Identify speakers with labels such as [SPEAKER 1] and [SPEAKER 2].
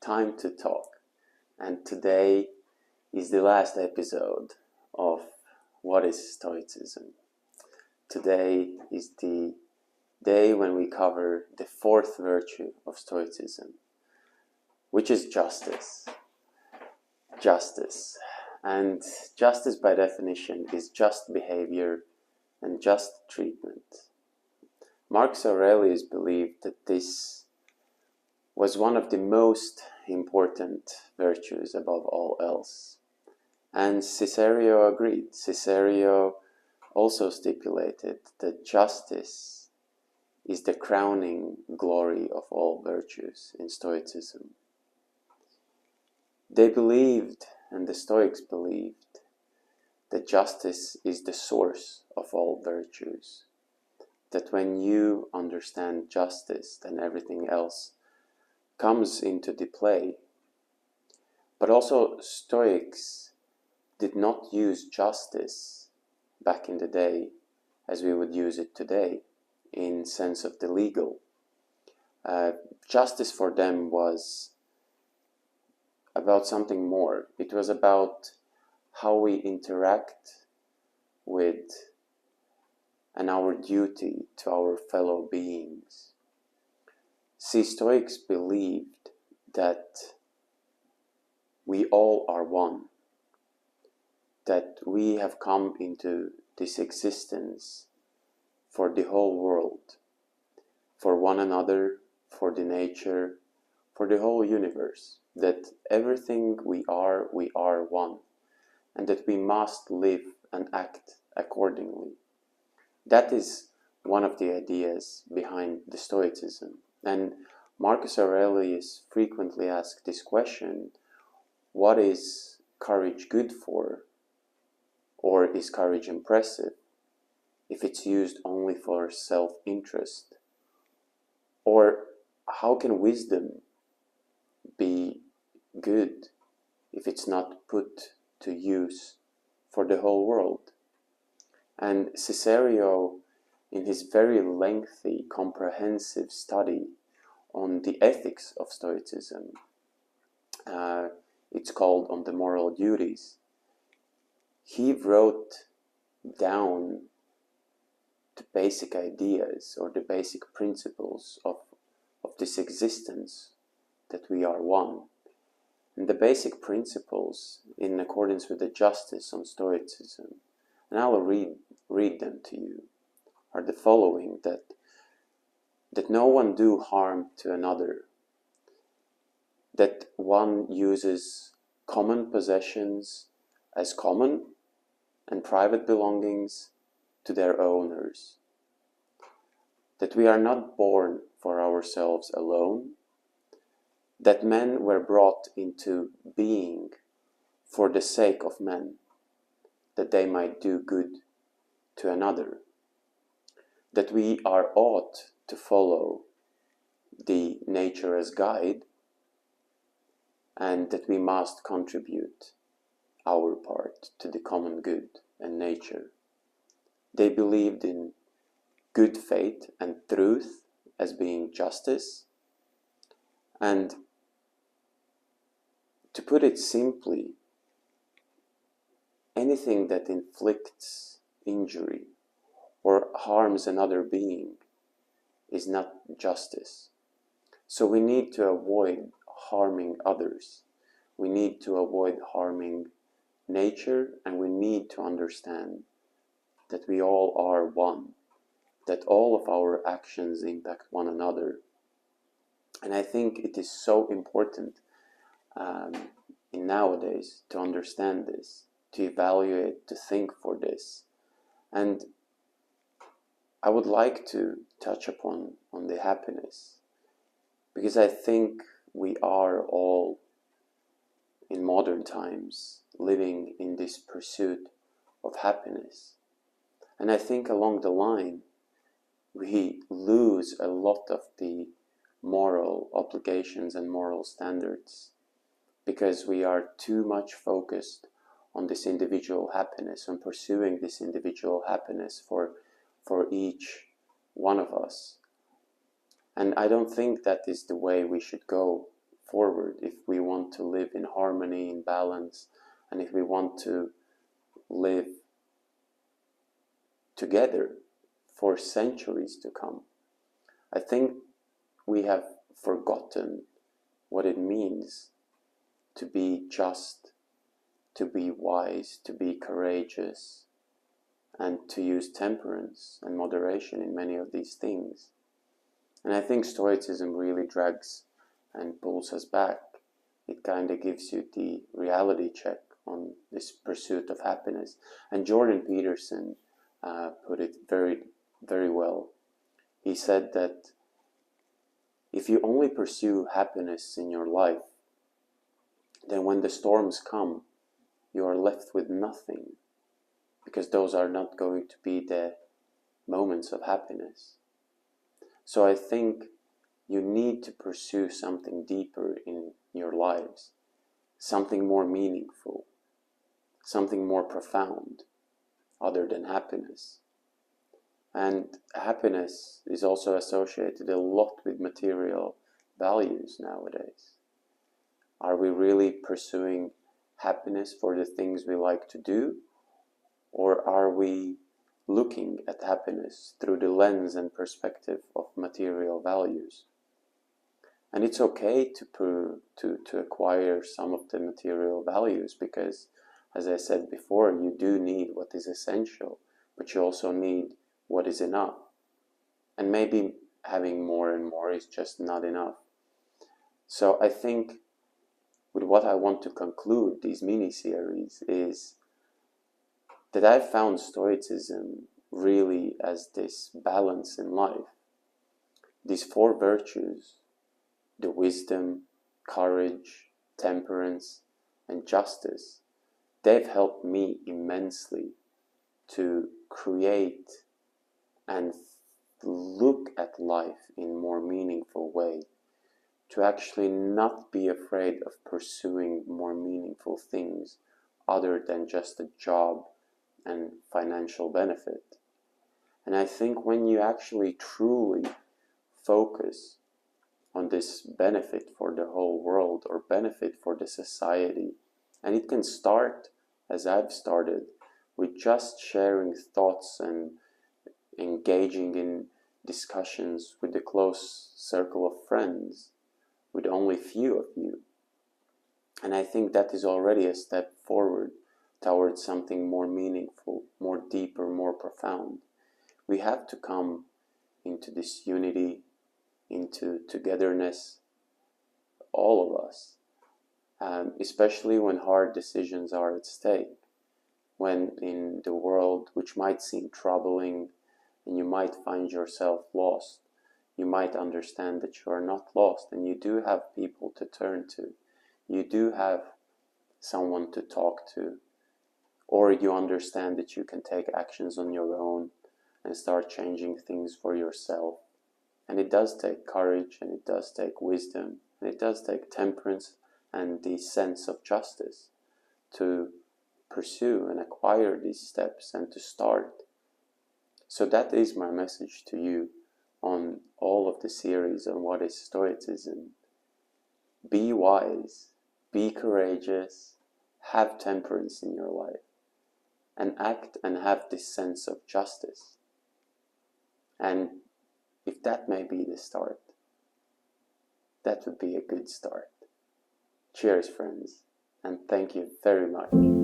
[SPEAKER 1] time to talk. And today is the last episode of What is Stoicism? Today is the day when we cover the fourth virtue of Stoicism, which is justice. Justice. And justice by definition is just behavior and just treatment. Marcus Aurelius believed that this was one of the most important virtues above all else. And Cicero agreed. Cicero also stipulated that justice is the crowning glory of all virtues in Stoicism. They believed, and the Stoics believed, that justice is the source of all virtues. That when you understand justice, then everything else comes into the play. But also Stoics did not use justice back in the day as we would use it today, in sense of the legal. Justice for them was about something more. It was about how we interact with and our duty to our fellow beings. See, Stoics believed that we all are one, that we have come into this existence for the whole world, for one another, for the nature, for the whole universe, that everything we are one, and that we must live and act accordingly. That is one of the ideas behind the Stoicism. And Marcus Aurelius frequently asked this question: what is courage good for? Or is courage impressive if it's used only for self-interest? Or how can wisdom be good if it's not put to use for the whole world? And Cicero, in his very lengthy, comprehensive study on the ethics of Stoicism, it's called On the Moral Duties, he wrote down the basic ideas or the basic principles of this existence, that we are one. And the basic principles, in accordance with the justice on Stoicism, and I will read them to you, are the following: that no one do harm to another, that one uses common possessions as common and private belongings to their owners, that we are not born for ourselves alone, that men were brought into being for the sake of men, that they might do good to another, that we are ought to follow the nature as guide, and that we must contribute our part to the common good and nature. They believed in good faith and truth as being justice, and to put it simply, anything that inflicts injury or harms another being is not justice. So we need to avoid harming others. We need to avoid harming nature, and we need to understand that we all are one, that all of our actions impact one another. And I think it is so important in nowadays to understand this, to evaluate, to think for this. And I would like to touch upon the happiness, because I think we are all in modern times living in this pursuit of happiness. And I think along the line we lose a lot of the moral obligations and moral standards, because we are too much focused on this individual happiness, on pursuing this individual happiness for each one of us. And I don't think that is the way we should go forward, if we want to live in harmony, in balance, and if we want to live together for centuries to come. I think we have forgotten what it means to be just, to be wise, to be courageous, and to use temperance and moderation in many of these things. And I think Stoicism really drags and pulls us back. It kind of gives you the reality check on this pursuit of happiness. And Jordan Peterson put it very, very well. He said that if you only pursue happiness in your life, then when the storms come, you are left with nothing, because those are not going to be the moments of happiness. So I think you need to pursue something deeper in your lives, something more meaningful, something more profound, other than happiness. And happiness is also associated a lot with material values nowadays. Are we really pursuing happiness for the things we like to do? Or are we looking at happiness through the lens and perspective of material values? And it's okay to acquire some of the material values, because, as I said before, you do need what is essential, but you also need what is enough. And maybe having more and more is just not enough. So I think with what I want to conclude these mini-series is that I found Stoicism really as this balance in life. These four virtues, the wisdom, courage, temperance, and justice, they've helped me immensely to create and look at life in a more meaningful way, to actually not be afraid of pursuing more meaningful things other than just a job and financial benefit. And I think when you actually truly focus on this benefit for the whole world, or benefit for the society, and it can start, as I've started, with just sharing thoughts and engaging in discussions with a close circle of friends, with only few of you. And I think that is already a step forward towards something more meaningful, more deeper, more profound. We have to come into this unity, into togetherness, all of us, especially when hard decisions are at stake, when in the world, which might seem troubling, and you might find yourself lost, you might understand that you are not lost, and you do have people to turn to. You do have someone to talk to, or you understand that you can take actions on your own and start changing things for yourself. And it does take courage, and it does take wisdom, and it does take temperance and the sense of justice to pursue and acquire these steps and to start. So that is my message to you on all of the series on what is Stoicism. Be wise, be courageous, have temperance in your life, and act and have this sense of justice. And if that may be the start, that would be a good start. Cheers, friends, and thank you very much.